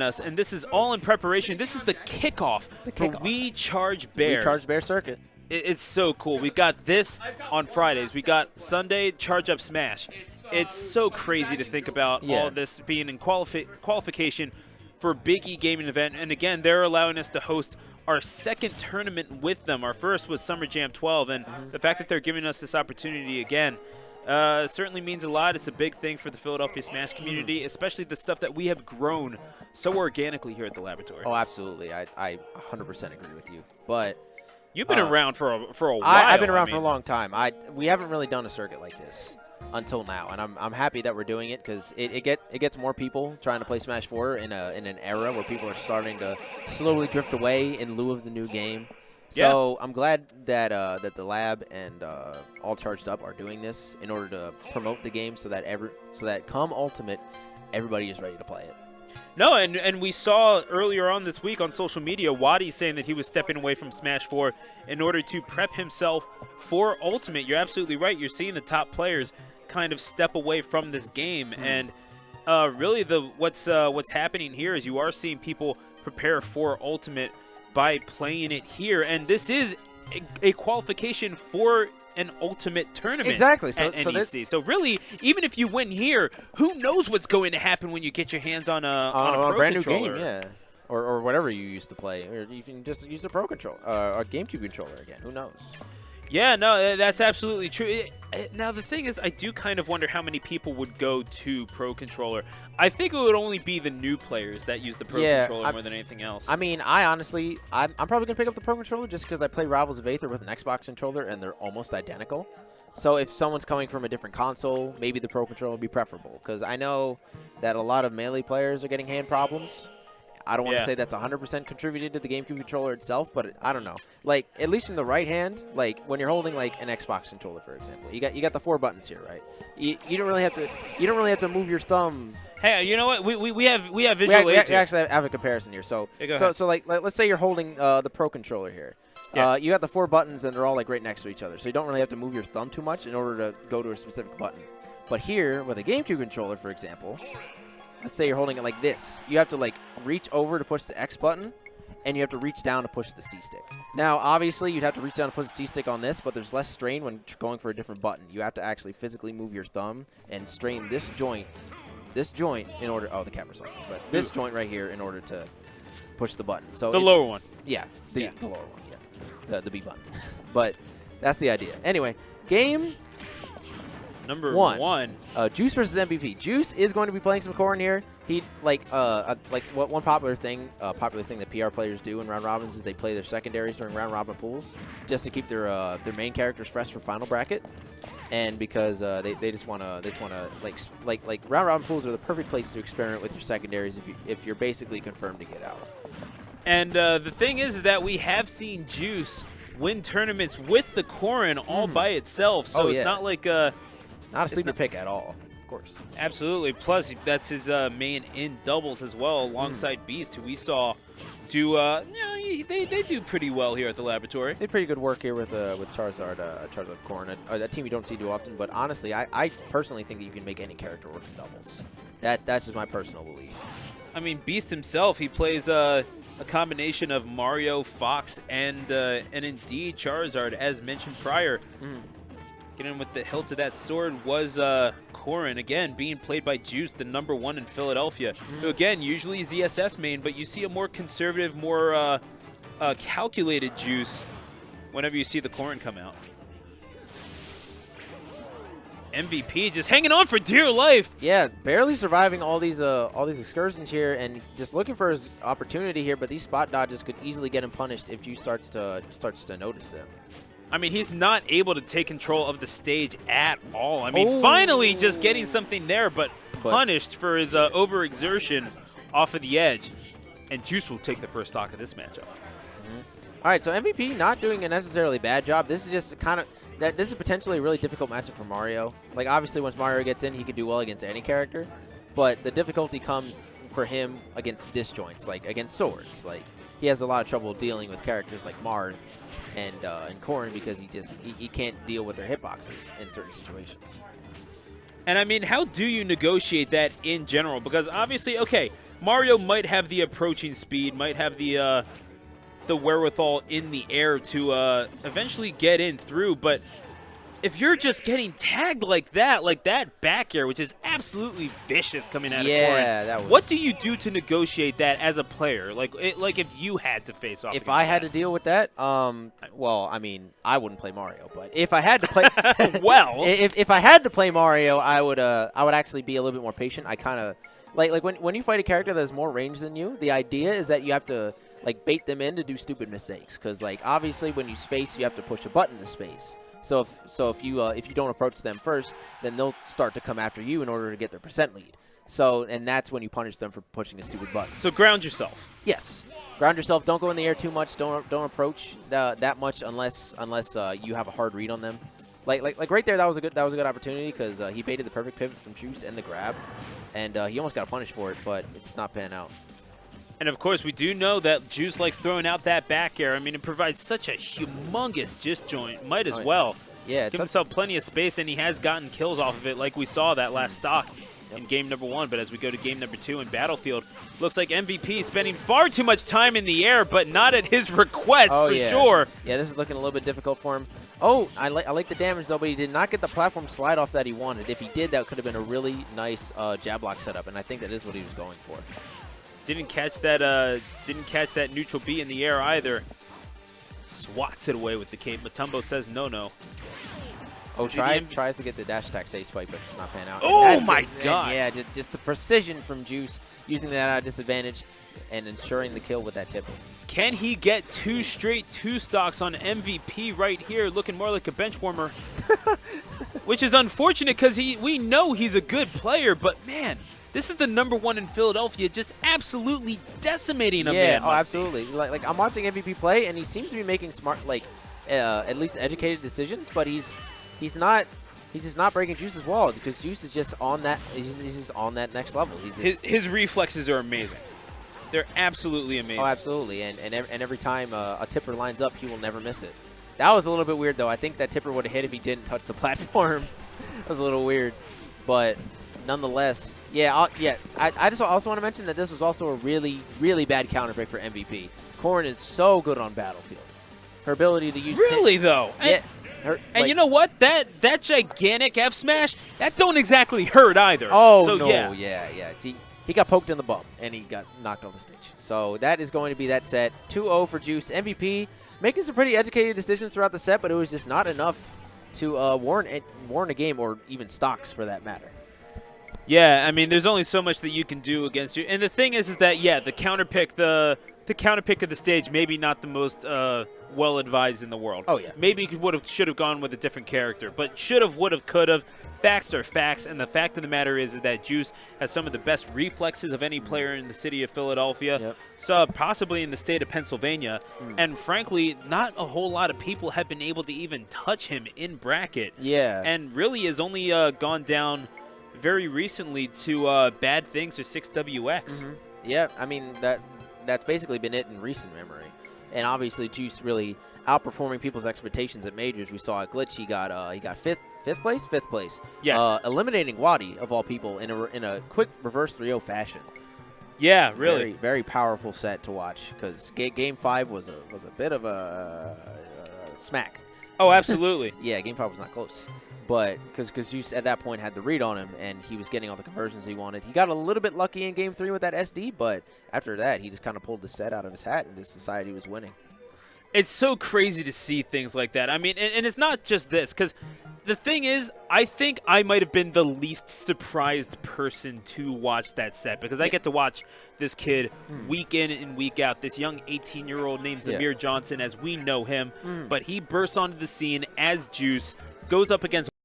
given us, and this is all in preparation. This is the kickoff for We Charge Bears. We Charge Bear Circuit. It's so cool. We got this on Fridays. We got Sunday Charge Up Smash. It's so crazy to think about all of this being in qualification for a big e-gaming event. And again, they're allowing us to host our second tournament with them. Our first was Summer Jam 12, and the fact that they're giving us this opportunity again certainly means a lot. It's a big thing for the Philadelphia Smash community, especially the stuff that we have grown so organically here at the laboratory. Oh, absolutely. I 100% agree with you. But you've been around for a while. I've been around for a long time. We haven't really done a circuit like this until now, and I'm happy that we're doing it because it gets more people trying to play Smash 4 in an era where people are starting to slowly drift away in lieu of the new game. So I'm glad that that the lab and All Charged Up are doing this in order to promote the game so that come Ultimate, everybody is ready to play it. No, and we saw earlier on this week on social media, Wadi saying that he was stepping away from Smash 4 in order to prep himself for Ultimate. You're absolutely right. You're seeing the top players kind of step away from this game, and really what's happening here is you are seeing people prepare for Ultimate by playing it here, and this is a qualification for an Ultimate tournament. Exactly. At NEC. So really, even if you win here, who knows what's going to happen when you get your hands on a brand new controller. game, yeah, or whatever you used to play, or you can just use a Pro Controller, a GameCube controller again. Who knows? Yeah, no, that's absolutely true. Now, the thing is, I do kind of wonder how many people would go to Pro Controller. I think it would only be the new players that use the Pro Controller more than anything else. I mean, I'm probably going to pick up the Pro Controller just because I play Rivals of Aether with an Xbox controller, and they're almost identical. So if someone's coming from a different console, maybe the Pro Controller would be preferable, because I know that a lot of Melee players are getting hand problems. I don't want to say that's 100% contributed to the GameCube controller itself, but I don't know. Like, at least in the right hand, like when you're holding like an Xbox controller, for example, you got the 4 buttons here, right? You don't really have to move your thumb. Hey, you know what? We have visual aids. We actually have a comparison here. So like let's say you're holding the Pro Controller here. You got the 4 buttons and they're all like right next to each other, so you don't really have to move your thumb too much in order to go to a specific button. But here with a GameCube controller, for example, let's say you're holding it like this. You have to like reach over to push the X button, and you have to reach down to push the C stick. Now, obviously, you'd have to reach down to push the C stick on this, but there's less strain when going for a different button. You have to actually physically move your thumb and strain this joint in order. Oh, the camera's off, but this joint right here in order to push the button. So the lower one. Yeah, the lower one. Yeah, the B button. But that's the idea. Anyway, game. Number one. Juice versus MVP. Juice is going to be playing some Corrin here. He one popular thing that PR players do in round robins is they play their secondaries during round robin pools just to keep their main characters fresh for final bracket, and because they just want to like round robin pools are the perfect place to experiment with your secondaries if you're basically confirmed to get out. And the thing is that we have seen Juice win tournaments with the Corrin all by itself, so it's not like not a sleeper pick at all, of course. Absolutely. Plus, that's his main in doubles as well, alongside Beast, who we saw do. They do pretty well here at the laboratory. They did pretty good work here with Charizard Corrin, a team you don't see too often. But honestly, I personally think that you can make any character work in doubles. That's just my personal belief. I mean, Beast himself, he plays a combination of Mario, Fox, and indeed Charizard, as mentioned prior. Getting with the hilt of that sword was Corrin, again, being played by Juice, the #1 in Philadelphia. Who, again, usually is ZSS main, but you see a more conservative, more calculated Juice whenever you see the Corrin come out. MVP just hanging on for dear life. Yeah, barely surviving all these excursions here, and just looking for his opportunity here. But these spot dodges could easily get him punished if Juice starts to notice them. I mean, he's not able to take control of the stage at all. I mean, finally just getting something there, but punished for his overexertion off of the edge. And Juice will take the first stock of this matchup. All right, so MVP not doing a necessarily bad job. This is just kind of this is potentially a really difficult matchup for Mario. Like, obviously, once Mario gets in, he can do well against any character. But the difficulty comes for him against disjoints, like against swords. Like, he has a lot of trouble dealing with characters like Marth and Corrin because he can't deal with their hitboxes in certain situations. And I mean, how do you negotiate that in general? Because obviously, okay, Mario might have the approaching speed, might have the wherewithal in the air to eventually get in through, but if you're just getting tagged like that back air, which is absolutely vicious coming out of Corrin, that was... what do you do to negotiate that as a player? Like if you had to face off. If I had to deal with that, well, I mean, I wouldn't play Mario, but if I had to play, well, if I had to play Mario, I would actually be a little bit more patient. I kind of like when you fight a character that has more range than you. The idea is that you have to like bait them in to do stupid mistakes, because like obviously when you space, you have to push a button to space. So if you don't approach them first, then they'll start to come after you in order to get their percent lead. So and that's when you punish them for pushing a stupid button. So ground yourself. Yes, ground yourself. Don't go in the air too much. Don't approach that much unless you have a hard read on them. Like right there, that was a good opportunity, because he baited the perfect pivot from Juice and the grab, and he almost got punished for it, but it's not panning out. And, of course, we do know that Juice likes throwing out that back air. I mean, it provides such a humongous disjoint. Might as well. Yeah, give himself plenty of space, and he has gotten kills off of it like we saw that last stock in game number 1. But as we go to game number 2 in Battlefield, looks like MVP spending far too much time in the air, but not at his request for sure. Yeah, this is looking a little bit difficult for him. Oh, I like the damage, though, but he did not get the platform slide off that he wanted. If he did, that could have been a really nice jab block setup, and I think that is what he was going for. Didn't catch that neutral B in the air either. Swats it away with the cape. Matumbo says no. Oh, tries to get the dash attack stage spike, but it's not panning out. Oh my god! Yeah, just the precision from Juice, using that disadvantage and ensuring the kill with that tip. Can he get 2 straight 2 stocks on MVP right here, looking more like a bench warmer? Which is unfortunate, because we know he's a good player, but man, this is the #1 in Philadelphia, just absolutely decimating a man. Yeah, absolutely. Like I'm watching MVP play, and he seems to be making smart, at least educated decisions. But he's just not breaking Juice's wall, because Juice is just on that. He's just on that next level. His reflexes are amazing. They're absolutely amazing. Oh, absolutely. And every time a tipper lines up, he will never miss it. That was a little bit weird, though. I think that tipper would have hit if he didn't touch the platform. That was a little weird, but nonetheless. Yeah, I just also want to mention that this was also a really, really bad counter pick for MVP. Corrin is so good on Battlefield. Her ability to use... Really, though? Yeah. And you know what? That gigantic F smash, that don't exactly hurt either. Oh, so, no. Yeah. He got poked in the bum, and he got knocked off the stage. So that is going to be that set. 2-0 for Juice. MVP making some pretty educated decisions throughout the set, but it was just not enough to warrant a game, or even stocks for that matter. Yeah, I mean, there's only so much that you can do against you. And the thing is that, yeah, the counter pick of the stage, maybe not the most well-advised in the world. Oh, yeah. Maybe you should have gone with a different character. But should have, would have, could have. Facts are facts. And the fact of the matter is that Juice has some of the best reflexes of any player in the city of Philadelphia. Yep. So possibly in the state of Pennsylvania. And frankly, not a whole lot of people have been able to even touch him in bracket. Yeah. And really has only gone down very recently to Bad Things or 6WX. Yeah, I mean, that's basically been it in recent memory. And obviously, Juice really outperforming people's expectations at majors. We saw at Glitch, he got fifth place. Yes. Eliminating Wadi, of all people, in a quick reverse 3-0 fashion. Yeah, really. Very, very powerful set to watch, because Game 5 was a bit of a smack. Oh, absolutely. Yeah, Game 5 was not close. But because Juice at that point had the read on him, and he was getting all the conversions he wanted. He got a little bit lucky in Game 3 with that SD, but after that, he just kind of pulled the set out of his hat and just decided he was winning. It's so crazy to see things like that. I mean, and it's not just this, because the thing is, I think I might have been the least surprised person to watch that set, because I get to watch this kid week in and week out, this young 18-year-old named Zamir Johnson, as we know him, but he bursts onto the scene as Juice, goes up against